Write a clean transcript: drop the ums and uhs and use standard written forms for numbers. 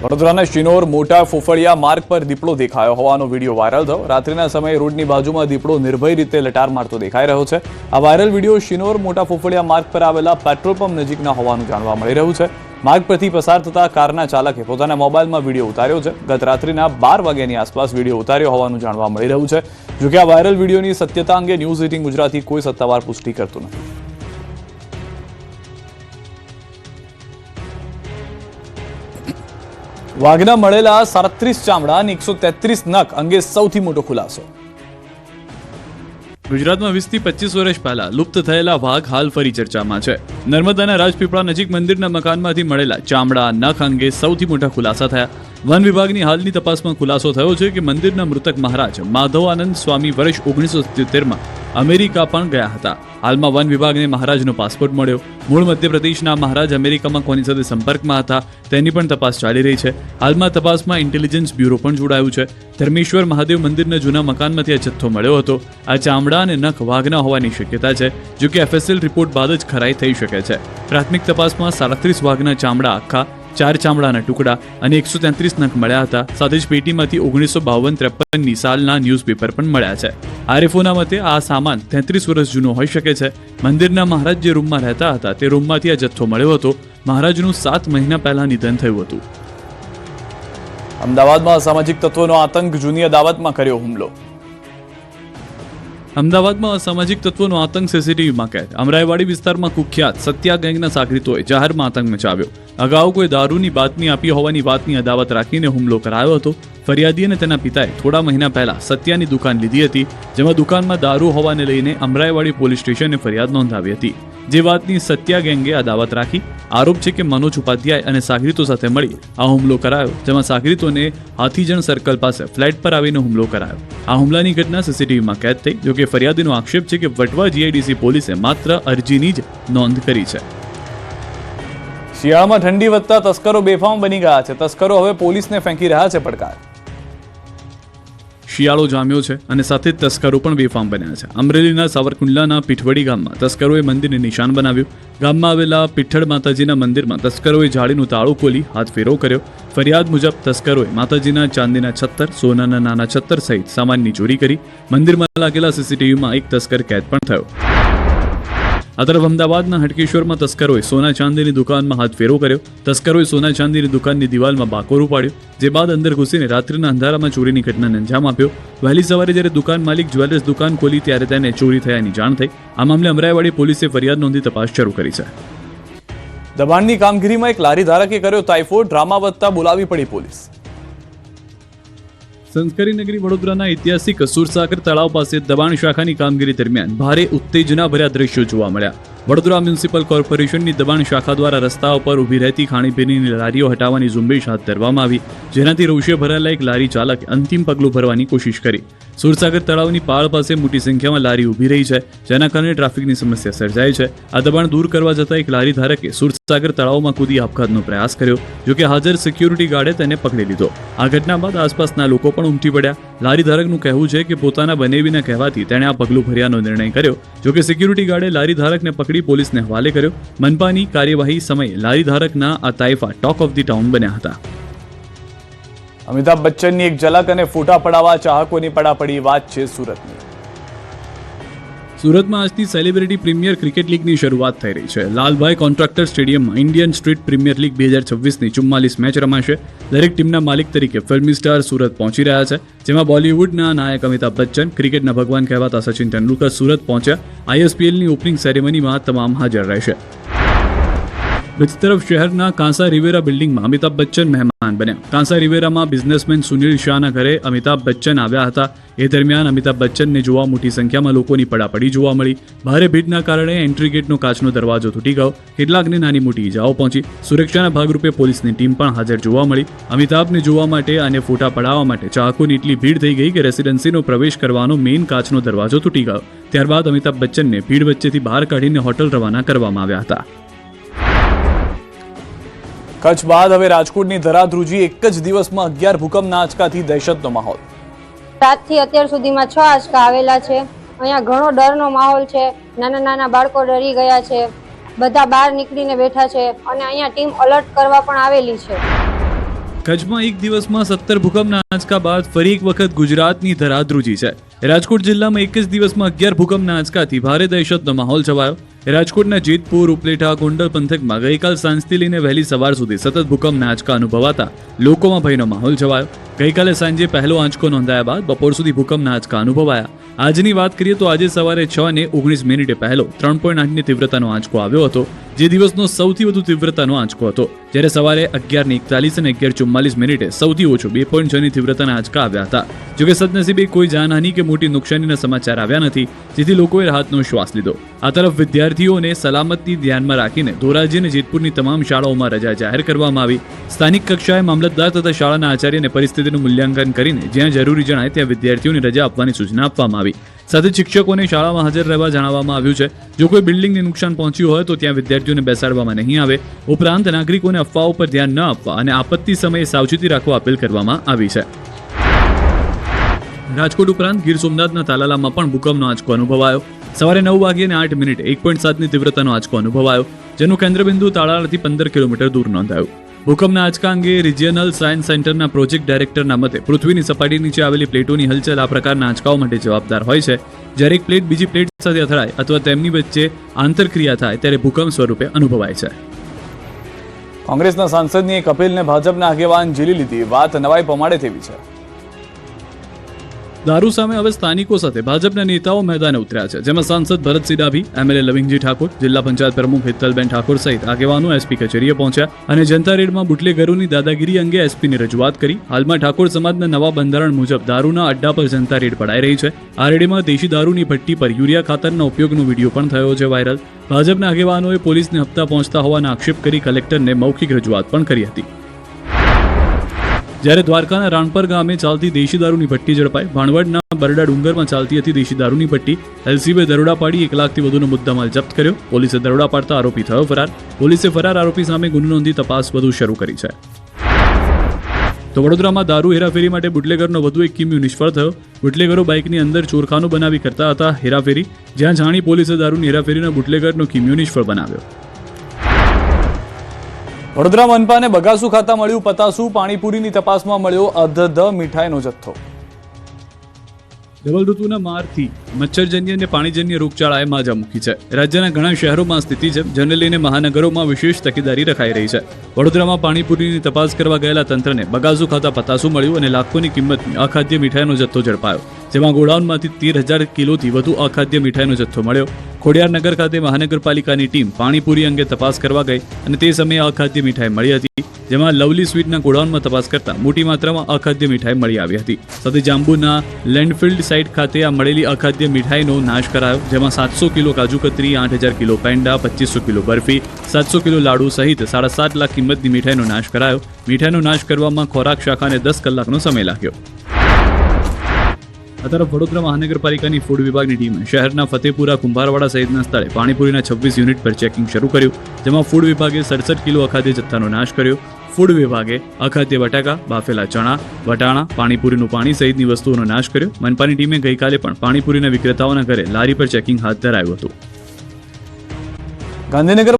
વડોદરાના શિનોર મોટા ફોફળિયા માર્ગ પર દીપડો દેખાયો હોવાનો વિડીયો વાયરલ થયો। રાત્રિના સમયે રોડની બાજુમાં દીપડો નિર્ભય રીતે લટાર મારતો દેખાઈ રહ્યો છે। આ વાયરલ વિડીયો શિનોર મોટા ફોફળિયા માર્ગ પર આવેલા પેટ્રોલ પંપ નજીકના હોવાનું જાણવા મળી રહ્યું છે। માર્ગ પરથી પસાર થતા કારના ચાલકે પોતાના મોબાઈલમાં વિડીયો ઉતાર્યો છે। ગત રાત્રિના 12 વાગ્યાની આસપાસ વિડીયો ઉતાર્યો હોવાનું જાણવા મળી રહ્યું છે। જોકે આ વાયરલ વિડીયોની સત્યતા અંગે ન્યૂઝ 18 ગુજરાતી કોઈ સત્તાવાર પુષ્ટિ કરતું નથી। વાઘના મળેલા 37 ચામડા અને 133 નખ અંગે સૌથી મોટો ખુલાસો। ગુજરાતમાં 20 થી 25 વર્ષ પહેલા લુપ્ત થયેલા વાઘ હાલ ફરી ચર્ચામાં છે। નર્મદાના રાજપીપળા નજીક મંદિરના મકાનમાંથી મળેલા ચામડા નખ અંગે સૌથી મોટા ખુલાસા થયા। વન વિભાગની હાલની તપાસમાં ખુલાસો થયો છે કે મંદિરના મૃતક મહારાજ માધવ આનંદ સ્વામી વર્ષ 1977માં અમેરિકા પણ ગયા હતા। હાલમાં વન વિભાગને મહારાજનો પાસપોર્ટ મળ્યો। મૂળ મધ્યપ્રદેશના મહારાજ અમેરિકામાં કોની સાથે સંપર્કમાં હતા તેની પણ તપાસ ચાલી રહી છે। હાલમાં તપાસમાં ઇન્ટેલિજન્સ બ્યુરો પણ જોડાયું છે। ધર્મેશ્વર મહાદેવ મંદિરના જૂના મકાનમાંથી આ જથ્થો મળ્યો હતો। આ ચામડા અને નખ વાઘના હોવાની શક્યતા છે, જો કે FSL રિપોર્ટ બાદ જ ખરાઈ થઈ શકે છે। પ્રાથમિક તપાસમાં 37 વાઘના ચામડા આખા, 4 ચામડાના ટુકડા અને 133 નખ મળ્યા હતા। સાથે જ પેટીમાંથી 1952-53ની સાલના ન્યૂઝપેપર પણ મળ્યા છે। આરએફઓના મતે આ સામાન 33 વર્ષ જૂનો હોઈ શકે છે। મંદિરના મહારાજ જે રૂમમાં રહેતા હતા તે રૂમમાંથી આ જથ્થો મળ્યો હતો। મહારાજનું 7 મહિના પહેલા નિધન થયું હતું। અમદાવાદમાં અસામાજિક તત્વોનો આતંક, જૂની અદાવતમાં કર્યો હુમલો। અમદાવાદમાં અસામાજિક તત્વોનો આતંક સીસીટીવીમાં કેદ। અમરાઈવાડી વિસ્તારમાં કુખ્યાત સત્યા ગેંગના સાગરીતોએ જાહેરમાં આતંક મચાવ્યો। અગાઉ કોઈ દારૂની બાતમી આપી હોવાની વાતની અદાવત રાખીને હુમલો કરાયો હતો। ફરિયાદી અને તેના પિતાએ થોડા મહિના પહેલા સત્યાની દુકાન લીધી હતી, જેમાં દુકાનમાં દારૂ હોવાને લઈને અમરાઈવાડી પોલીસ સ્ટેશને ફરિયાદ નોંધાવી હતી। જે વાતની સત્યા ગેંગે અદાવત રાખી। આરોપ છે કે મનોજ ઉપાધ્યાય અને સાગરીતો સાથે મળી આ હુમલો કરાયો, જેમાં સાગરીતોને હાથીજણ સર્કલ પાસે ફ્લેટ પર આવીને હુમલો કરાયો। આ હુમલાની ઘટના સીસીટીવીમાં કેદ થઈ। જોકે ફરિયાદીનો આક્ષેપ છે કે વટવા GIDC પોલીસે માત્ર અરજીની જ નોંધ કરી છે। શિયાળામાં ઠંડી વધતા તસ્કરો બેફામ બની ગયા છે। તસ્કરો હવે પોલીસને ફેંકી રહ્યા છે પડકાર। શિયાળો જામ્યો છે અને સાથે જ તસ્કરો પણ બેફામ બન્યા છે। અમરેલીના સાવરકુંડલાના પીઠવડી ગામમાં તસ્કરોએ મંદિરને નિશાન બનાવ્યું। ગામમાં આવેલા પીઠળ માતાજીના મંદિરમાં તસ્કરોએ જાળીનું તાળું ખોલી હાથ ફેરો કર્યો। ફરિયાદ મુજબ તસ્કરોએ માતાજીના ચાંદીના છત્તર, સોનાના નાના છત્તર સહિત સામાનની ચોરી કરી। મંદિરમાં લાગેલા સીસીટીવીમાં એક તસ્કર કેદ પણ થયો। આ તરફ અમદાવાદના હટકેશ્વરમાં તસ્કરોએ સોના ચાંદીની દુકાનમાં હાથ ફેરો કર્યો। તસ્કરોએ સોના ચાંદીની દુકાનની દિવાલમાં બાકોરું પાડ્યું, જે બાદ અંદર ઘૂસીને રાત્રિના અંધારામાં ચોરીની ઘટનાને અંજામ આપ્યો। વહેલી સવારે જ્યારે દુકાન માલિક જ્વેલર્સ દુકાન ખોલી ત્યારે તેને ચોરી થયાની જાણ થઈ। આ મામલે અમરાઈવાડી પોલીસે ફરિયાદ નોંધી તપાસ શરૂ કરી છે। દબાણની કામગીરીમાં એક લારી ધારકે કર્યો તાઇફો। ડ્રામા વધતા બોલાવી પડી પોલીસ। સંસ્કારી નગરી વડોદરાના ઐતિહાસિક સુરસાગર તળાવ પાસે દબાણ શાખાની કામગીરી દરમિયાન ભારે ઉત્તેજનાભર્યા દ્રશ્યો જોવા મળ્યા। વડોદરા મ્યુનિસિપલ કોર્પોરેશનની દબાણ શાખા દ્વારા રસ્તા ઉપર ઊભી રહેતી ખાણીપીણીની લારીઓ હટાવવાની ઝુંબેશ હાથ ધરવામાં આવી, જેનાથી રોષે ભરાયેલા એક લારી ચાલકે અંતિમ પગલું ભરવાની કોશિશ કરી। સુરસાગર તળાવની પાળ પાસે મોટી સંખ્યામાં લારી ઊભી રહી છે, જેના કારણે ટ્રાફિકની સમસ્યા સર્જાય છે। આ દબાણ દૂર કરવા જતાં એક લારી ધારકે સુરસાગર તળાવમાં કૂદી આપઘાતનો પ્રયાસ કર્યો, જોકે હાજર સિક્યુરિટી ગાર્ડે તેને પકડી લીધો। આ ઘટના બાદ આસપાસના લોકો પણ ઉમટી પડ્યા। લારી ધારકનું કહેવું છે કે પોતાના બનેવીના કહેવાથી તેણે આ પગલું ભર્યાનો નિર્ણય કર્યો, જોકે સિક્યુરિટી ગાર્ડે લારી ધારકને પકડી પોલીસને હવાલે કર્યો। મનપાની કાર્યવાહી સમયે લારી ધારકના આ તાઇફા ટોક ઓફ ધી ટાઉન બન્યા હતા। અમિતાભ બચ્ચનની એક ઝલક અને ફોટા પડાવવા ચાહકોની પડાપડી વાત છે સુરતની। સુરતમાં આજથી સેલિબ્રિટી પ્રીમિયર ક્રિકેટ લીગની શરૂઆત થઈ રહી છે। લાલભાઈ કોન્ટ્રાક્ટર સ્ટેડિયમમાં ઇન્ડિયન સ્ટ્રીટ પ્રીમિયર લીગ 2026ની 44 મેચ રમાશે। દરેક ટીમના માલિક તરીકે ફિલ્મી સ્ટાર સુરત પહોંચી રહ્યા છે, જેમાં બોલિવૂડના નાયક અમિતાભ બચ્ચન, ક્રિકેટના ભગવાન કહેવાતા સચિન તેંડુલકર સુરત પહોંચ્યા। ISPLની ઓપનિંગ સેરેમનીમાં તમામ હાજર રહેશે। બીજી તરફ શહેરના કાંસા રિવેરા બિલ્ડિંગમાં અમિતાભ બચ્ચન મહેમાન બન્યા। કાંસા રિવેરામાં બિઝનેસમેન સુનિલ શાહના ઘરે અમિતાભ બચ્ચન આવ્યા હતા। એ દરમિયાન અમિતાભ બચ્ચનને જોવા મોટી સંખ્યામાં લોકોની પડાપડી જોવા મળી। ભારે ભીડના કારણે એન્ટ્રી ગેટનો કાચનો દરવાજો તૂટી ગયો, કેટલાકને નાની મોટી ઈજાઓ પહોંચી। સુરક્ષાના ભાગરૂપે પોલીસની ટીમ પણ હાજર જોવા મળી। અમિતાભને જોવા માટે અને ફોટા પડાવવા માટે ચાહકોની એટલી ભીડ થઈ ગઈ કે રેસિડેન્સીનો પ્રવેશ કરવાનો મેઇન કાચનો દરવાજો તૂટી ગયો। ત્યારબાદ અમિતાભ બચ્ચનને ભીડ વચ્ચેથી બહાર કાઢીને હોટલ રવાના કરવામાં આવ્યા હતા। કચ્છ બાદ હવે રાજકોટની ધરા ધ્રુજી। એક જ દિવસમાં 11 ભૂકંપના આંચકાથી દહેશતનો માહોલ। રાતથી અત્યાર સુધીમાં 6 આંચકા આવેલા છે। અહીંયા ઘણો ડરનો માહોલ છે। નાના નાના બાળકો ડરી ગયા છે। બધા બહાર નીકળીને બેઠા છે અને અહીંયા ટીમ અલર્ટ કરવા પણ આવેલી છે। કચ્છમાં એક દિવસમાં 17 ભૂકંપના આંચકા બાદ ફરી એક વખત ગુજરાતની ધરા ધ્રુજી છે. રાજકોટ જિલ્લામાં એક જ દિવસમાં 11 ભૂકંપના આંચકાથી ભારે દહેશતનો માહોલ છવાયો. રાજકોટના જેતપુર, ઉપલેટા, ગોંડલ પંથકમાં ગઈકાલ સાંજથી લઈને વહેલી સવાર સુધી સતત ભૂકંપના આંચકા અનુભવાતા લોકોમાં ભયનો માહોલ છવાયો. ગઈકાલે સાંજે પહેલો આંચકો નોંધાયા બાદ બપોર સુધી ભૂકંપના આંચકા અનુભવાયા. આજની વાત કરીએ તો આજે સવારે 6:19 પહેલો 3.8ની તીવ્રતાનો આંચકો આવ્યો હતો, જે દિવસનો સૌથી વધુ તીવ્રતાનો આંચકો હતો. જ્યારે સવારે 11:41 અને 11:44 સૌથી ઓછો 2.6ની તીવ્રતાના આંચકા આવ્યા હતા. જોકે સદનસીબે કોઈ જાનહાનિ કે મોટી નુકસાનીના સમાચાર આવ્યા નથી, જેથી લોકોએ રાહતનો શ્વાસ લીધો. આ તરફ વિદ્યાર્થીઓને સલામતી ધ્યાનમાં રાખીને ધોરાજી અને જેતપુરની તમામ શાળાઓમાં રજા જાહેર કરવામાં આવી. સ્થાનિક કક્ષાએ મામલતદાર તથા શાળાના આચાર્યને પરિસ્થિતિનું મૂલ્યાંકન કરીને જ્યાં જરૂરી જણાય ત્યાં વિદ્યાર્થીઓને રજા આપવાની સૂચના આપવામાં આવી. સાથે શિક્ષકોને શાળામાં હાજર રહેવા જણાવવામાં આવ્યું છે. જો કોઈ બિલ્ડિંગને નુકસાન પહોંચ્યું હોય તો ત્યાં વિદ્યાર્થીઓને બેસાડવામાં નહીં આવે. ઉપરાંત નાગરિકોને અફવાઓ પર ધ્યાન ન આપવા અને આપત્તિ સમયે સાવચેતી રાખવા અપીલ કરવામાં આવી છે. રાજકોટ ઉપરાંત ગીર સોમનાથના તાલાલામાં પણ ભૂકંપનો આંચકો અનુભવાયો. સવારે 9:08 1.7ની તીવ્રતાનો આંચકો અનુભવાયો, જેનું કેન્દ્રબિંદુ તાલાલાથી 15 કિલોમીટર દૂર નોંધાયું. ભૂકંપના આંચકા અંગે રિજિયનલ સાયન્સ સેન્ટરના પ્રોજેક્ટ ડાયરેક્ટરના મતે પૃથ્વીની સપાટી નીચે આવેલી પ્લેટોની હલચલ આ પ્રકારના આંચકાઓ માટે જવાબદાર હોય છે. જ્યારે એક પ્લેટ બીજી પ્લેટ સાથે અથડાય અથવા તેમની વચ્ચે આંતરક્રિયા થાય ત્યારે ભૂકંપ સ્વરૂપે અનુભવાય છે. કોંગ્રેસના સાંસદની એક અપીલને ભાજપના આગેવાન ઝીલી લીધી. વાત નવાઈ પમાડે તેવી છે. દારૂ સામે હવે સ્થાનિકો સાથે ભાજપના નેતાઓ મેદાને ઉતર્યા છે, જેમાં સાંસદ ભરતસિંહ ડાભી, એમએલએ લવિંગજી ઠાકોર, જિલ્લા પંચાયત પ્રમુખ હિતલબેન ઠાકોર સહિત આગેવાનો એસપી કચેરીએ પહોંચ્યા અને જનતા રેડમાં બુટલેગરોની દાદાગીરી અંગે એસપીને રજૂઆત કરી. હાલમાં ઠાકોર સમાજના નવા બંધારણ મુજબ દારૂના અડ્ડા પર જનતા રેડ પડાઈ રહી છે. આ રેડમાં દેશી દારૂની ભટ્ટી પર યુરિયા ખાતરના ઉપયોગનો વિડીયો પણ થયો છે વાયરલ. ભાજપના આગેવાનોએ પોલીસને હપ્તા પહોંચતા હોવાના આક્ષેપ કરી કલેક્ટરને મૌખિક રજૂઆત પણ કરી હતી. જ્યારે દ્વારકાના રાણપર ગામે ચાલતી દેશી દારૂની ભટ્ટી ઝડપાઈ. ભાણવડના બરડા ડુંગરમાં ચાલતી હતી દેશી દારૂની ભટ્ટી. એલસીબીએ દરોડા પાડી 1 લાખથી વધુનો મુદ્દામાલ જપ્ત કર્યો. પોલીસે દરોડા પાડતા આરોપી થયો ફરાર. પોલીસે ફરાર આરોપી સામે ગુનો નોંધી તપાસ વધુ શરૂ કરી છે. તો વડોદરામાં દારૂ હેરાફેરી માટે બુટલેગરનો વધુ એક કિમિયો નિષ્ફળ થયો. બુટલેગરો બાઇકની અંદર ચોરખાનું બનાવી કરતા હતા હેરાફેરી, જ્યાં જાણી પોલીસે દારૂની હેરાફેરીના બુટલેગરનો કિમિયો નિષ્ફળ બનાવ્યો. વડોદરા મનપાને બગાસુ ખાતા મળ્યું પતાસું. પાણીપુરીની તપાસમાં મળ્યો અધધ મીઠાઈનો જથ્થો. ડબલ ઋતુના મારથી મચ્છરજન્ય અને પાણીજન્ય રોગચાળાએ માજા મૂકી છે. રાજ્યના ઘણા શહેરોમાં સ્થિતિ છે, જેને લઈને મહાનગરોમાં વિશેષ તકેદારી રખાઈ રહી છે. વડોદરામાં પાણીપુરીની તપાસ કરવા ગયેલા તંત્રને બગાસુ ખાતા પતાસું મળ્યું અને લાખોની કિંમતની અખાદ્ય મીઠાઈનો જથ્થો ઝડપાયો, જેમાં ગોડાઉનમાંથી 13,000 કિલોથી વધુ અખાદ્ય મીઠાઈનો જથ્થો મળ્યો. ખોડિયારનગર ખાતે મહાનગરપાલિકાની ટીમ પાણીપુરી અંગે તપાસ કરવા ગઈ અને તે સમયે અખાદ્ય મીઠાઈ મળી હતી, જેમાં લવલી સ્વીટના ગોડાઉનમાં તપાસ કરતા મોટી માત્રામાં અખાદ્ય મીઠાઈ મળી આવી હતી. સાથે જાંબુના લેન્ડફિલ્ડ સાઇટ ખાતે આ મળેલી અખાદ્ય મીઠાઈનો નાશ કરાયો, જેમાં 700 kilo kaju katli, 8,000 kilo peda, 2500 kilo barfi, 700 kilo laddu સહિત 7.5 લાખ કિંમતની મીઠાઈનો નાશ કરાયો. મીઠાઈનો નાશ કરવામાં ખોરાક શાખાને 10 કલાકનો સમય લાગ્યો. આ તરફ વડોદરા મહાનગરપાલિકાની ફૂડ વિભાગની ટીમે શહેરના ફતેપુરા, કુંભારવાડા સહિતના સ્થળે પાણીપુરીના 26 યુનિટ પર ચેકિંગ શરૂ કર્યું, જેમાં ફૂડ વિભાગે 67 કિલો અખાદ્ય જથ્થાનો નાશ કર્યો. ફૂડ વિભાગે અખાદ્ય બટાકા, બાફેલા ચણા, વટાણા, પાણીપુરીનું પાણી સહિતની વસ્તુઓનો નાશ કર્યો. મનપાની ટીમે ગઈકાલે પણ પાણીપુરીના વિક્રેતાઓના ઘરે લારી પર ચેકિંગ હાથ ધરાયું હતું. ગાંધીનગર